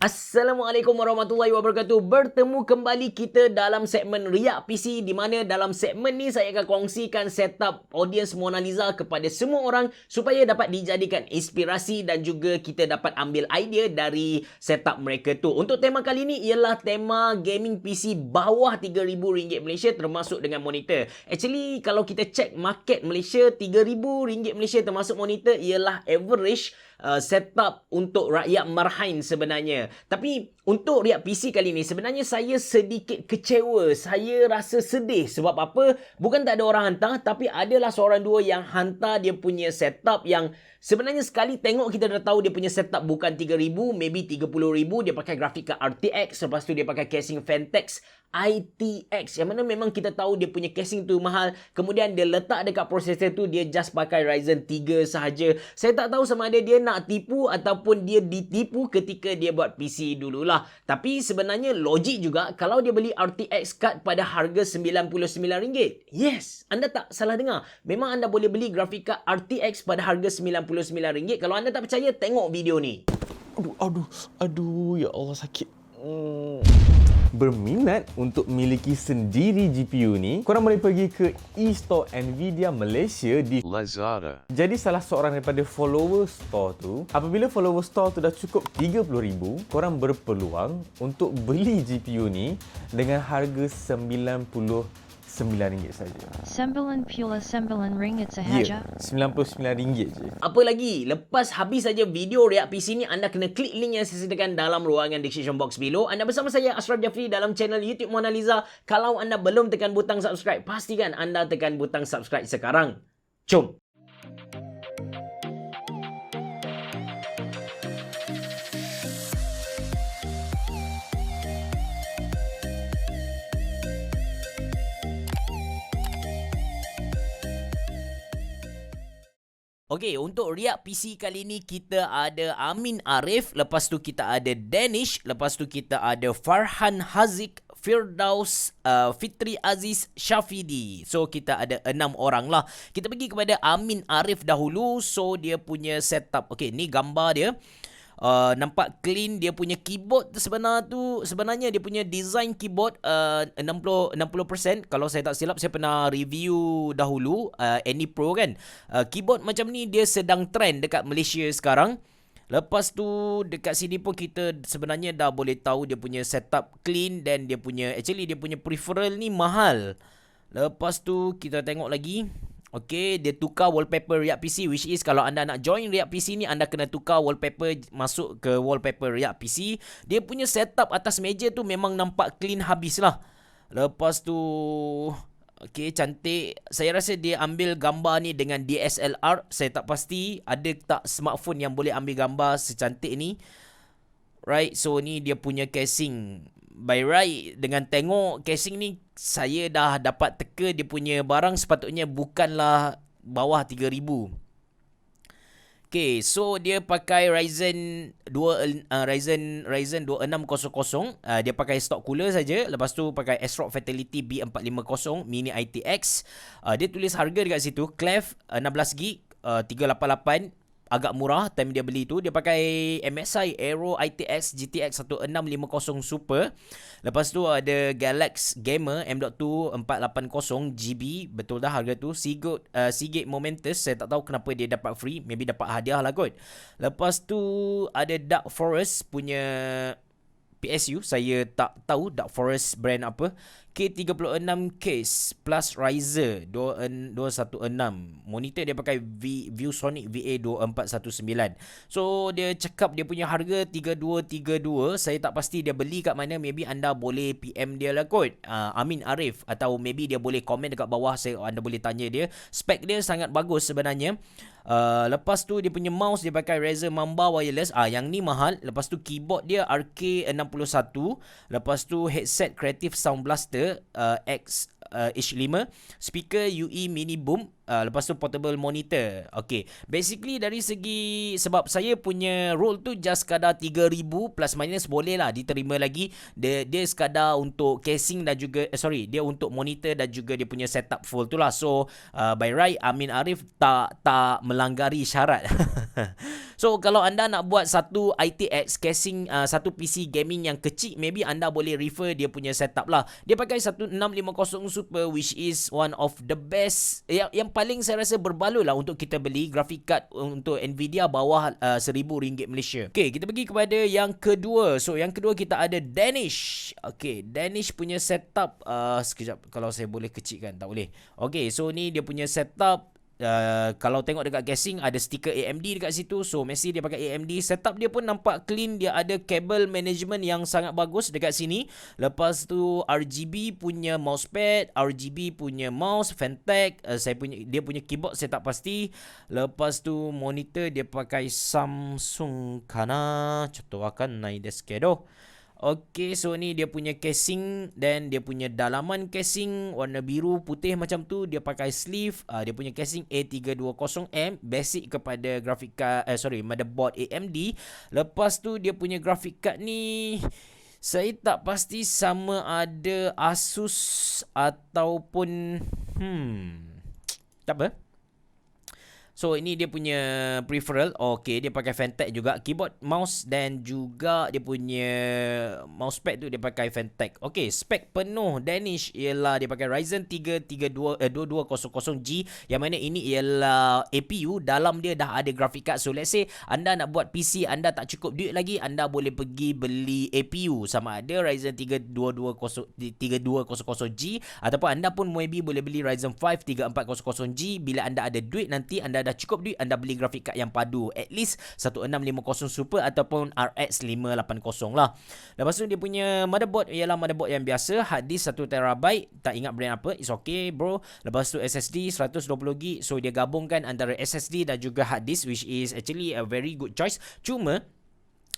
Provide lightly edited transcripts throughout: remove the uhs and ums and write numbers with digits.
Assalamualaikum warahmatullahi wabarakatuh. Bertemu kembali kita dalam segmen Riak PC, di mana dalam segmen ni saya akan kongsikan setup audience Mona Lisa kepada semua orang supaya dapat dijadikan inspirasi dan juga kita dapat ambil idea dari setup mereka tu. Untuk tema kali ni ialah tema gaming PC bawah RM3,000 Malaysia termasuk dengan monitor. Actually kalau kita check market Malaysia, RM3,000 Malaysia termasuk monitor ialah average setup untuk rakyat marhain sebenarnya. Tapi untuk Riak PC kali ni sebenarnya saya sedikit kecewa. Saya rasa sedih. Sebab apa? Bukan tak ada orang hantar, tapi adalah seorang dua yang hantar dia punya setup yang sebenarnya sekali tengok kita dah tahu dia punya setup bukan 3,000, maybe 30,000. Dia pakai grafik card RTX, lepas tu dia pakai casing Fantex ITX yang mana memang kita tahu dia punya casing tu mahal. Kemudian dia letak dekat prosesor tu dia just pakai Ryzen 3 sahaja. Saya tak tahu sama ada dia nak tipu ataupun dia ditipu ketika dia buat PC dululah. Tapi sebenarnya logik juga kalau dia beli RTX card pada harga RM99. Yes, anda tak salah dengar. Memang anda boleh beli grafik card RTX pada harga RM99. Kalau anda tak percaya, tengok video ni. Aduh, ya Allah sakit. Berminat untuk miliki sendiri GPU ni, korang boleh pergi ke e-store Nvidia Malaysia di Lazada. Jadi salah seorang daripada follower store tu, apabila follower store tu dah cukup 30,000, korang berpeluang untuk beli GPU ni dengan harga RM99 saja. Sembilan ringgit sahaja. RM99 je. Apa lagi? Lepas habis saja video Riak PC ni, anda kena klik link yang saya sediakan dalam ruangan description box below. Anda bersama saya, Ashraf Jafri, dalam channel YouTube Mona Lisa. Kalau anda belum tekan butang subscribe, pastikan anda tekan butang subscribe sekarang. Jom! Okey, untuk Riak PC kali ni kita ada Amin Arif, lepas tu kita ada Danish, lepas tu kita ada Farhan Haziq, Firdaus, Fitri Aziz, Syafidi. So kita ada 6 orang lah. Kita pergi kepada Amin Arif dahulu. So dia punya setup. Okey, ni gambar dia. Nampak clean dia punya keyboard tu sebenarnya dia punya design keyboard 60%. Kalau saya tak silap, saya pernah review dahulu Any Pro kan. Keyboard macam ni dia sedang trend dekat Malaysia sekarang. Lepas tu dekat sini pun kita sebenarnya dah boleh tahu dia punya setup clean dan dia punya peripheral ni mahal. Lepas tu kita tengok lagi. Okay, dia tukar wallpaper Riak PC, which is kalau anda nak join Riak PC ni, anda kena tukar wallpaper masuk ke wallpaper Riak PC. Dia punya setup atas meja tu memang nampak clean habis lah. Lepas tu, okay, cantik. Saya rasa dia ambil gambar ni dengan DSLR. Saya tak pasti ada tak smartphone yang boleh ambil gambar secantik ni. Right, so ni dia punya casing. By right, dengan tengok casing ni, saya dah dapat teka dia punya barang sepatutnya bukanlah bawah 3,000. Okay, so dia pakai Ryzen 2600. Dia pakai stock cooler saja. Lepas tu pakai ASRock Fatality B450 Mini ITX. Dia tulis harga dekat situ, Clef 16GB 388. Agak murah time dia beli tu. Dia pakai MSI Aero ITX GTX 1650 Super. Lepas tu ada Galax Gamer M.2 480GB. Betul dah harga tu. Seagate Momentous. Saya tak tahu kenapa dia dapat free. Maybe dapat hadiah lah kot. Lepas tu ada Dark Forest punya PSU. Saya tak tahu Dark Forest brand apa. K36 case plus riser 216. Monitor dia pakai ViewSonic VA2419. So dia cakap dia punya harga 3232. Saya tak pasti dia beli kat mana. Maybe anda boleh PM dia lah kot, Amin Arif, atau maybe dia boleh komen dekat bawah. Anda boleh tanya dia. Spek dia sangat bagus sebenarnya. Lepas tu dia punya mouse dia pakai Razer Mamba wireless. Yang ni mahal. Lepas tu keyboard dia RK61. Lepas tu headset Creative Sound Blaster H5. Speaker UE Mini Boom lepas tu portable monitor. Okay, basically dari segi, sebab saya punya roll tu just sekadar 3,000 plus minus boleh lah diterima lagi. Dia sekadar untuk casing dan juga dia untuk monitor dan juga dia punya setup full tu lah. So by right Amin Arif tak melanggari syarat. So kalau anda nak buat satu ITX casing, satu PC gaming yang kecil, maybe anda boleh refer dia punya setup lah. Dia pakai 1650 Super, which is one of the best, yang paling saya rasa berbaloi lah untuk kita beli graphic card untuk Nvidia bawah RM1,000 Malaysia. Okay, kita pergi kepada yang kedua. So yang kedua kita ada Danish. Okay, Danish punya setup, sekejap kalau saya boleh kecilkan, tak boleh. Okay, so ni dia punya setup. Kalau tengok dekat casing ada stiker AMD dekat situ. So mesti dia pakai AMD. Setup dia pun nampak clean. Dia ada cable management yang sangat bagus dekat sini. Lepas tu RGB punya mousepad, RGB punya mouse, Fantech. Dia punya keyboard saya tak pasti. Lepas tu monitor dia pakai Samsung Kana. Contohkan naik deskedo. Okay, so ni dia punya casing dan dia punya dalaman casing warna biru putih macam tu. Dia pakai sleeve. Dia punya casing A320M, basic kepada graphic card, motherboard AMD. Lepas tu dia punya graphic card ni saya tak pasti sama ada Asus ataupun tak apa. So ini dia punya peripheral. Okay, dia pakai Fantech juga. Keyboard, mouse dan juga dia punya mousepad tu dia pakai Fantech. Okay, spek penuh Danish ialah dia pakai Ryzen 3 2200G, yang mana ini ialah APU. Dalam dia dah ada graphic card. So let's say anda nak buat PC, anda tak cukup duit lagi, anda boleh pergi beli APU. Sama ada Ryzen 3 3200G ataupun anda pun maybe boleh beli Ryzen 5 3400G. Bila anda ada duit nanti, anda dah cukup duit, anda beli graphic card yang padu, at least 1650 Super ataupun RX 580 lah. Lepas tu dia punya motherboard ialah motherboard yang biasa, hard disk 1TB, tak ingat brand apa, it's okay bro. Lepas tu SSD 120GB, so dia gabungkan antara SSD dan juga hard disk, which is actually a very good choice. Cuma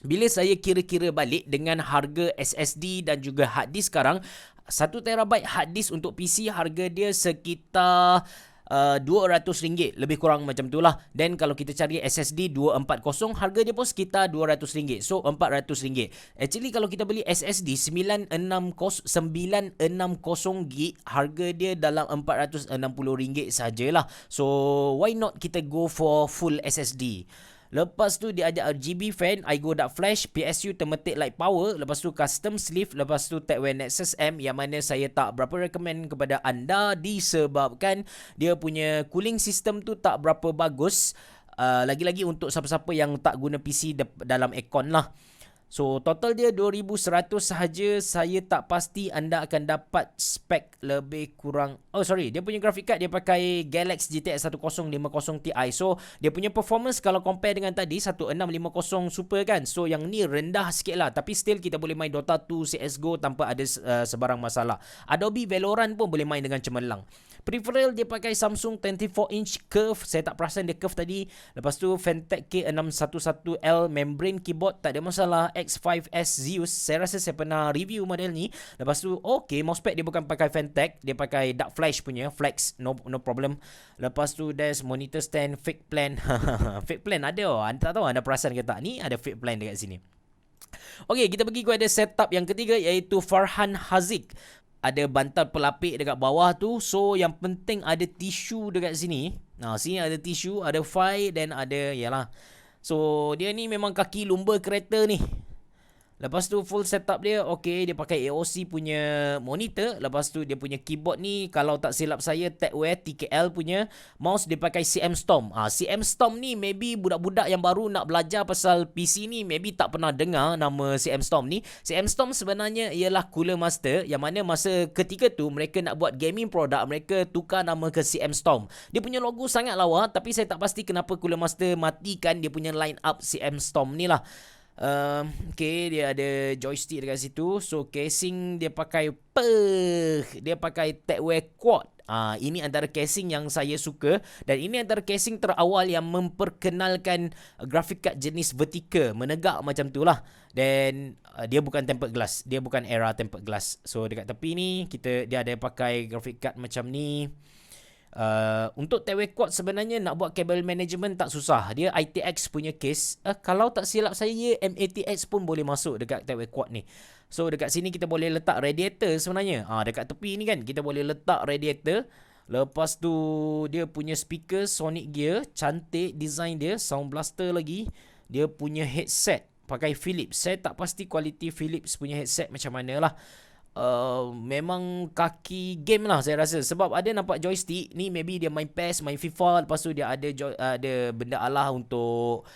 bila saya kira-kira balik dengan harga SSD dan juga hard disk sekarang, 1TB hard disk untuk PC harga dia sekitar RM200, lebih kurang macam tu lah. Dan kalau kita cari SSD 240, harga dia pun sekitar RM200. So RM400. Actually kalau kita beli SSD 960GB, harga dia dalam RM460 sajalah. So why not kita go for full SSD. Lepas tu dia ada RGB fan, iGo Dark Flash, PSU Thermaltake Light Power, lepas tu custom sleeve, lepas tu Tecware Nexus M, yang mana saya tak berapa recommend kepada anda disebabkan dia punya cooling system tu tak berapa bagus. Lagi-lagi untuk siapa-siapa yang tak guna PC dalam aircon lah. So total dia 2100 sahaja. Saya tak pasti anda akan dapat spek lebih kurang. Dia punya graphic card dia pakai Galaxy GTX 1050 Ti. So dia punya performance kalau compare dengan tadi 1650 Super kan. So yang ni rendah sikit lah, tapi still kita boleh main Dota 2, CSGO tanpa ada sebarang masalah. Adobe Valorant pun boleh main dengan cemerlang. Peripheral dia pakai Samsung 24-inch curve. Saya tak perasan dia curve tadi. Lepas tu Fantech K611L membrane keyboard, tak ada masalah. X5S Zeus, saya rasa saya pernah review model ni. Lepas tu mousepad dia bukan pakai Fantech, dia pakai Dark Flash punya, Flex, no problem. Lepas tu there's monitor stand, fake plan. Fake plan ada, anda tak tahu anda perasan ke tak, ni ada fake plan dekat sini. Okay, kita pergi kepada setup yang ketiga, iaitu Farhan Haziq. Ada bantal pelapik dekat bawah tu. So yang penting ada tisu dekat sini. Sini ada tisu, ada file dan ada, yalah. So dia ni memang kaki lumba kereta ni. Lepas tu full setup dia, okay, dia pakai AOC punya monitor. Lepas tu dia punya keyboard ni, kalau tak silap saya, Tecware TKL punya. Mouse dia pakai CM Storm. CM Storm ni maybe budak-budak yang baru nak belajar pasal PC ni maybe tak pernah dengar nama CM Storm ni. CM Storm sebenarnya ialah Cooler Master, yang mana masa ketika tu mereka nak buat gaming product, mereka tukar nama ke CM Storm. Dia punya logo sangat lawa, tapi saya tak pasti kenapa Cooler Master matikan dia punya line up CM Storm ni lah. Okay, dia ada joystick dekat situ. So casing dia pakai dia pakai Tecware Quad. Ini antara casing yang saya suka, dan ini antara casing terawal yang memperkenalkan graphic card jenis vertical, menegak macam tu lah. Dan dia bukan tempered glass, dia bukan era tempered glass. So dekat tepi ni dia ada pakai graphic card macam ni. Untuk Teway Quad sebenarnya nak buat kabel management tak susah. Dia ITX punya case. Kalau tak silap saya, MATX pun boleh masuk dekat Teway Quad ni. So dekat sini kita boleh letak radiator sebenarnya. Dekat tepi ni kan kita boleh letak radiator. Lepas tu dia punya speaker Sonic Gear, cantik design dia, sound blaster lagi. Dia punya headset pakai Philips. Saya tak pasti kualiti Philips punya headset macam mana lah. Memang kaki game lah saya rasa. Sebab ada nampak joystick ni, maybe dia main PES, main FIFA. Lepas tu dia ada benda alah untuk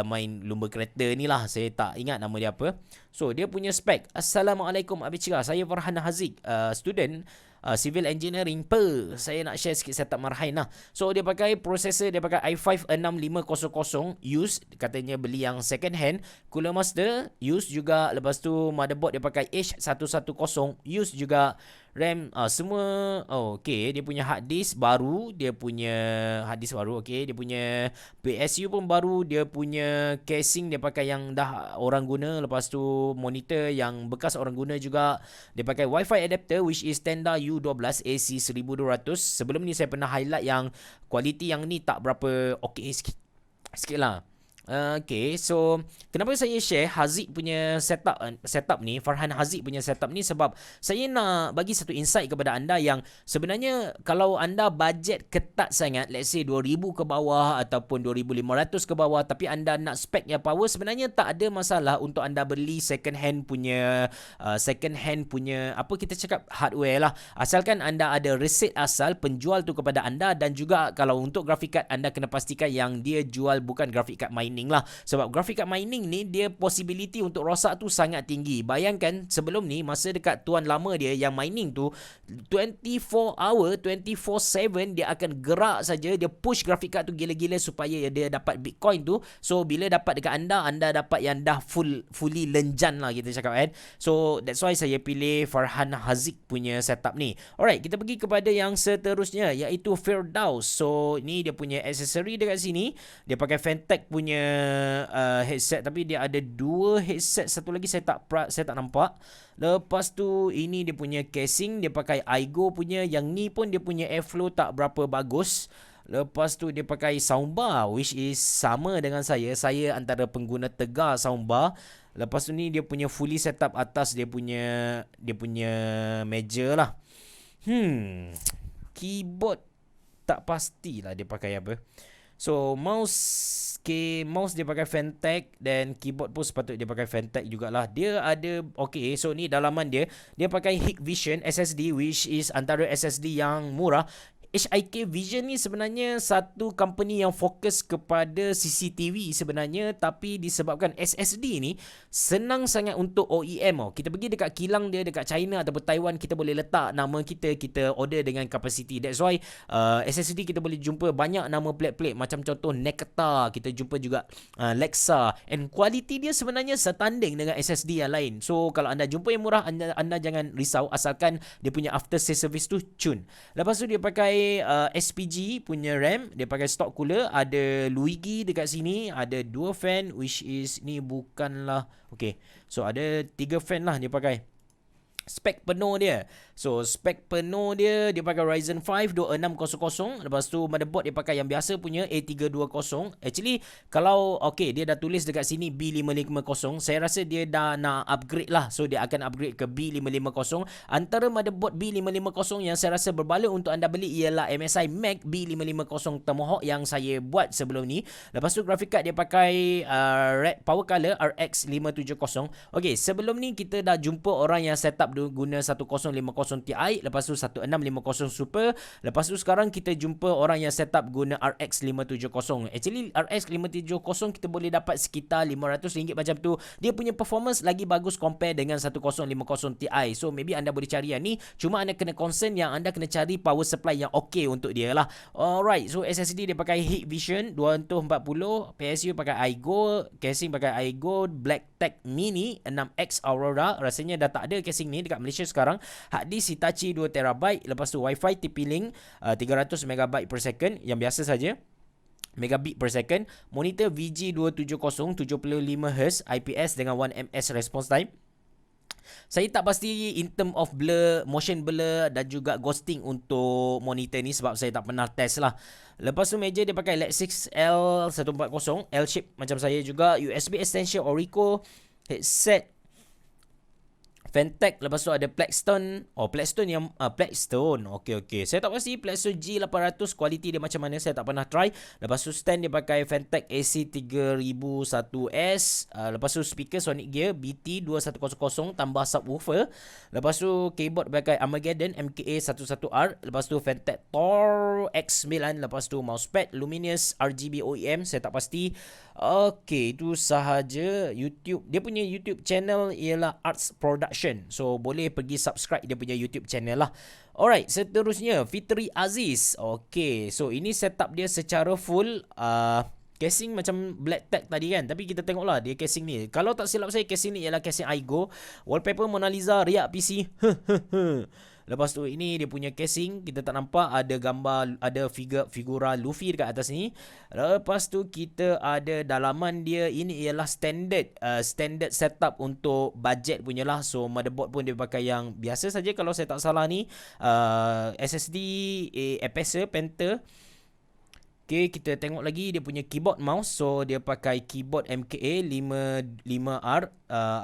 main lumba kereta ni lah. Saya tak ingat nama dia apa. So dia punya spek. Assalamualaikum Abi Cira, saya Farhan Haziq, student civil engineering. Saya nak share sikit setup Marhain lah. So dia pakai processor, dia pakai i5 6500 used, katanya beli yang second hand. Cooler Master used juga. Lepas tu motherboard dia pakai H110 used juga. RAM semua okay. Dia punya hard disk baru, dia punya PSU pun baru, dia punya casing dia pakai yang dah orang guna. Lepas tu monitor yang bekas orang guna juga. Dia pakai Wi-Fi adapter which is Tenda U12 AC 1200. Sebelum ni saya pernah highlight yang kualiti yang ni tak berapa okay sikit lah. Okay, so kenapa saya share Haziq punya setup ni, Farhan Haziq punya setup ni, sebab saya nak bagi satu insight kepada anda yang sebenarnya kalau anda bajet ketat sangat, let's say 2000 ke bawah ataupun 2500 ke bawah, tapi anda nak spek yang power, sebenarnya tak ada masalah untuk anda beli second hand punya apa kita cakap hardware lah, asalkan anda ada resit asal penjual tu kepada anda. Dan juga kalau untuk graphic card, anda kena pastikan yang dia jual bukan graphic card mining lah. Sebab graphic card mining ni dia possibility untuk rosak tu sangat tinggi. Bayangkan sebelum ni masa dekat tuan lama dia yang mining tu 24 hour 24/7 dia akan gerak saja, dia push graphic card tu gila-gila supaya dia dapat Bitcoin tu. So bila dapat dekat anda dapat yang dah fully lenjan lah kita cakap kan. So that's why saya pilih Farhan Haziq punya setup ni. Alright, kita pergi kepada yang seterusnya iaitu Firdaus. So ni dia punya aksesori dekat sini. Dia pakai Fantech punya headset, tapi dia ada dua headset, satu lagi saya tak nampak. Lepas tu ini dia punya casing, dia pakai iGo punya. Yang ni pun dia punya airflow tak berapa bagus. Lepas tu dia pakai soundbar which is sama dengan saya antara pengguna Tegar soundbar. Lepas tu ni dia punya fully setup atas dia punya meja lah. Keyboard tak pastilah dia pakai apa. So mouse dia pakai Fantech, dan keyboard pun sepatutnya dia pakai Fantech jugalah. Dia ada so ni dalaman dia pakai Hikvision SSD which is antara SSD yang murah. Hikvision ni sebenarnya satu company yang fokus kepada CCTV sebenarnya, tapi disebabkan SSD ni senang sangat untuk OEM. Kita pergi dekat kilang dia dekat China ataupun Taiwan, kita boleh letak nama kita order dengan kapasiti. That's why SSD kita boleh jumpa banyak nama plate-plate, macam contoh Nekta, kita jumpa juga Lexa, and kualiti dia sebenarnya setanding dengan SSD yang lain. So kalau anda jumpa yang murah, anda jangan risau, asalkan dia punya after sales service tu cun. Lepas tu dia pakai SPG punya RAM, dia pakai stock cooler, ada Luigi dekat sini, ada dua fan which is ni bukanlah so ada 3 fan lah dia pakai. Spek penuh dia. So spek penuh dia pakai Ryzen 5 2600. Lepas tu motherboard dia pakai yang biasa punya A320. Actually kalau dia dah tulis dekat sini B550, saya rasa dia dah nak upgrade lah. So dia akan upgrade ke B550. Antara motherboard B550 yang saya rasa berbaloi untuk anda beli ialah MSI Mac B550 Tomahawk yang saya buat sebelum ni. Lepas tu graphic card dia pakai power color RX 570. Sebelum ni kita dah jumpa orang yang setup guna 1050 Ti, lepas tu 1650 Super. Lepas tu sekarang kita jumpa orang yang setup guna RX 570. Actually RX 570 kita boleh dapat sekitar RM500 macam tu. Dia punya performance lagi bagus compare dengan 1050 Ti. So maybe anda boleh cari yang ni. Cuma anda kena concern yang anda kena cari power supply yang okay untuk dia lah. Alright, so SSD dia pakai Hikvision 240, PSU pakai iGo, casing pakai iGo Black Tech Mini 6X Aurora. Rasanya dah tak ada casing ni dekat Malaysia sekarang. Hard disk Hitachi 2TB. Lepas tu Wi-Fi TP-Link 300 MB per second yang biasa saja, megabit per second. Monitor VG270 75Hz IPS dengan 1ms response time. Saya tak pasti in term of blur, motion blur dan juga ghosting untuk monitor ni sebab saya tak pernah test lah. Lepas tu meja dia pakai Lexus L140 L shape macam saya juga, USB extension Orico, headset Fentech, lepas tu ada Blackstone. Oh, Blackstone yang Blackstone. Okey. Saya tak pasti Blackstone G800 kualiti dia macam mana, saya tak pernah try. Lepas tu stand dia pakai Fentech AC3001S. Lepas tu speaker Sonic Gear BT2100 tambah subwoofer. Lepas tu keyboard pakai Armageddon MKA11R. Lepas tu Fentech Thor X9. Lepas tu mousepad Luminous RGB OEM, saya tak pasti. Okey, itu sahaja YouTube. Dia punya YouTube channel ialah Arts Production. So, boleh pergi subscribe dia punya YouTube channel lah. Alright, seterusnya Fitri Aziz. Okey, so ini setup dia secara full. Casing macam black tag tadi kan. Tapi kita tengoklah dia casing ni. Kalau tak silap saya, casing ni ialah casing iGo. Wallpaper Mona Lisa, riak PC. Lepas tu ini dia punya casing, kita tak nampak ada gambar, ada figura Luffy dekat atas ni. Lepas tu kita ada dalaman dia, ini ialah standard setup untuk budget punya lah. So motherboard pun dia pakai yang biasa saja kalau saya tak salah ni. SSD Acer Panther. Okay, kita tengok lagi dia punya keyboard mouse. So dia pakai keyboard MKA 55R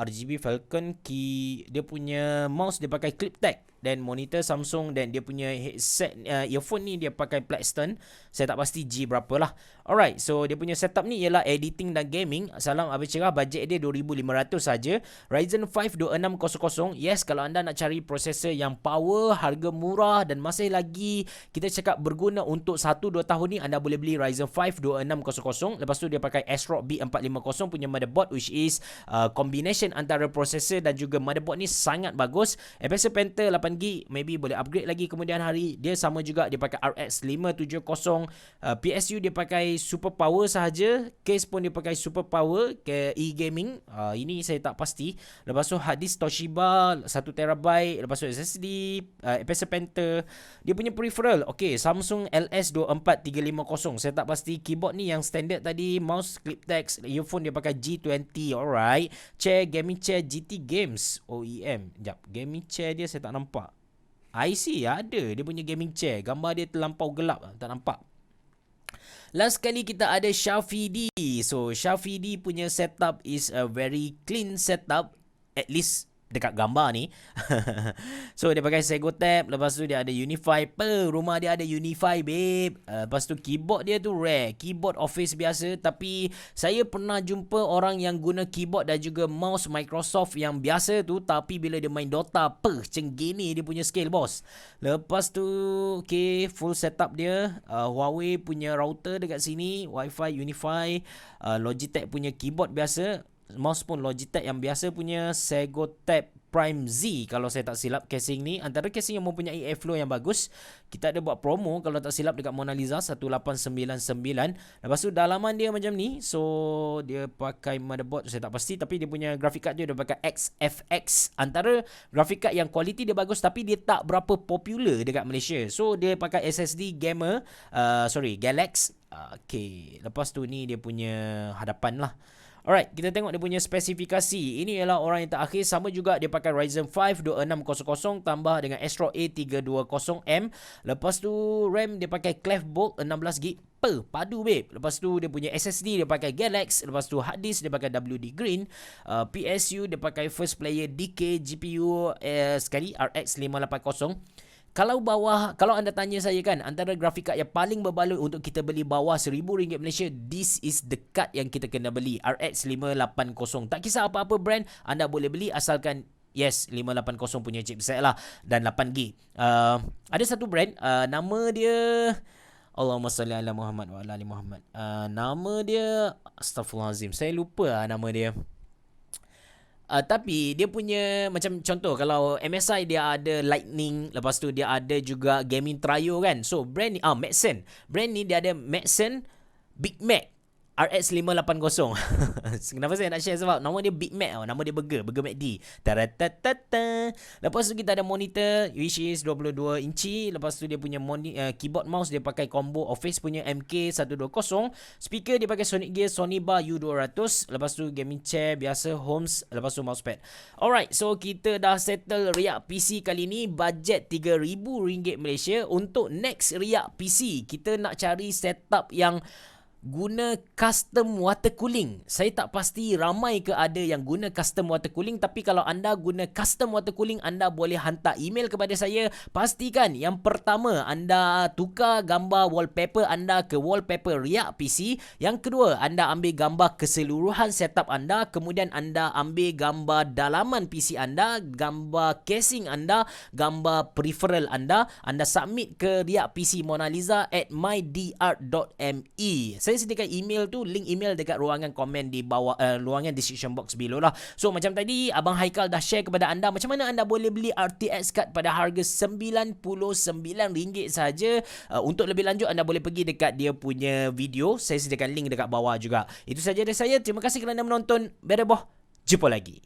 RGB Falcon key. Dia punya mouse dia pakai clip tag. Dan monitor Samsung, dan dia punya headset earphone ni dia pakai Blackstone. Saya tak pasti G berapa lah. Alright, so dia punya setup ni ialah editing dan gaming. Salam habis cerah, budget dia 2,500 saja. Ryzen 5 2600. Yes, kalau anda nak cari prosesor yang power, harga murah dan masih lagi kita cakap berguna untuk 1-2 tahun ni, anda boleh beli Ryzen 5 2600. Lepas tu dia pakai ASRock B450 punya motherboard, which is combination antara prosesor dan juga motherboard ni sangat bagus. Acer Panther 8GB, maybe boleh upgrade lagi kemudian hari. Dia sama juga, dia pakai RX 570. PSU dia pakai super power sahaja. Case pun dia pakai super power ke e-gaming. Ini saya tak pasti. Lepas tu hard disk Toshiba 1TB. Lepas tu SSD Acer Panther. Dia punya peripheral, okay, Samsung LS24350. Saya tak pasti. Keyboard ni yang standard tadi, mouse clip text, earphone dia pakai G20. Alright. Chair, gaming chair GT Games OEM. Sekejap, gaming chair dia saya tak nampak. IC ada, dia punya gaming chair. Gambar dia terlampau gelap, tak nampak. Last kali kita ada Shafidi. So Shafidi punya setup is a very clean setup, at least dekat gambar ni. So dia pakai Sego Tab. Lepas tu dia ada Unify. Rumah dia ada Unify, babe. Lepas tu keyboard dia tu rare, keyboard office biasa. Tapi saya pernah jumpa orang yang guna keyboard dan juga mouse Microsoft yang biasa tu, tapi bila dia main Dota, macam gini dia punya scale, bos. Lepas tu okay, full setup dia. Huawei punya router dekat sini, Wi-Fi Unify. Logitech punya keyboard biasa. Mouse pun Logitech yang biasa punya, Sego Tab Prime Z kalau saya tak silap. Casing ni antara casing yang mempunyai airflow yang bagus. Kita ada buat promo kalau tak silap dekat Mona Lisa 1899. Lepas tu dalaman dia macam ni. So dia pakai motherboard saya tak pasti, tapi dia punya graphic card dia pakai XFX. Antara graphic card yang kualiti dia bagus tapi dia tak berapa popular dekat Malaysia. So dia pakai SSD Gamer Galax. Okay, lepas tu ni dia punya hadapan lah. Alright, kita tengok dia punya spesifikasi. Ini ialah orang yang terakhir, sama juga dia pakai Ryzen 5 2600 tambah dengan ASRock A320M. Lepas tu RAM dia pakai Clef Bolt 16GB. Padu, babe. Lepas tu dia punya SSD dia pakai Galax. Lepas tu hard disk dia pakai WD Green. PSU dia pakai First Player DK. GPU sekali RX 580. Kalau anda tanya saya kan, antara grafik card yang paling berbaloi untuk kita beli bawah RM1,000 Malaysia, this is the card yang kita kena beli, RX 580. Tak kisah apa-apa brand, anda boleh beli asalkan yes 580 punya chipset lah dan 8GB. Ada satu brand, nama dia Allahumma salli ala Muhammad wa ala ali Muhammad. Nama dia Astaghfirullahalazim, saya lupa nama dia. Tapi dia punya macam contoh, kalau MSI dia ada Lightning, lepas tu dia ada juga Gaming Trio kan. So brand ni Maxson. Brand ni dia ada Maxson Big Mac. RX 580. Kenapa saya nak share? Sebab nama dia Big Mac tau. Nama dia Burger McD. Taratatata. Lepas tu kita ada monitor which is 22 inci. Lepas tu dia punya keyboard mouse dia pakai combo Office punya MK120. Speaker dia pakai Sonic Gear Sony Bar U200. Lepas tu gaming chair biasa Holmes. Lepas tu mousepad. Alright, so kita dah settle riak PC kali ni. Bajet RM3,000 Malaysia. Untuk next riak PC, kita nak cari setup yang guna custom water cooling. Saya tak pasti ramai ke ada yang guna custom water cooling, tapi kalau anda guna custom water cooling, anda boleh hantar email kepada saya. Pastikan yang pertama anda tukar gambar wallpaper anda ke wallpaper riak PC. Yang kedua, anda ambil gambar keseluruhan setup anda, kemudian anda ambil gambar dalaman PC anda, gambar casing anda, gambar peripheral anda submit ke riak PC Mona Lisa at mydr.me. Saya sediakan email tu, link email dekat ruangan komen di bawah, ruangan description box below lah. So macam tadi Abang Haikal dah share kepada anda macam mana anda boleh beli RTX card pada harga RM99 saja. Untuk lebih lanjut anda boleh pergi dekat dia punya video. Saya sediakan link dekat bawah juga. Itu saja dari saya. Terima kasih kerana menonton. Bereboh. Jumpa lagi.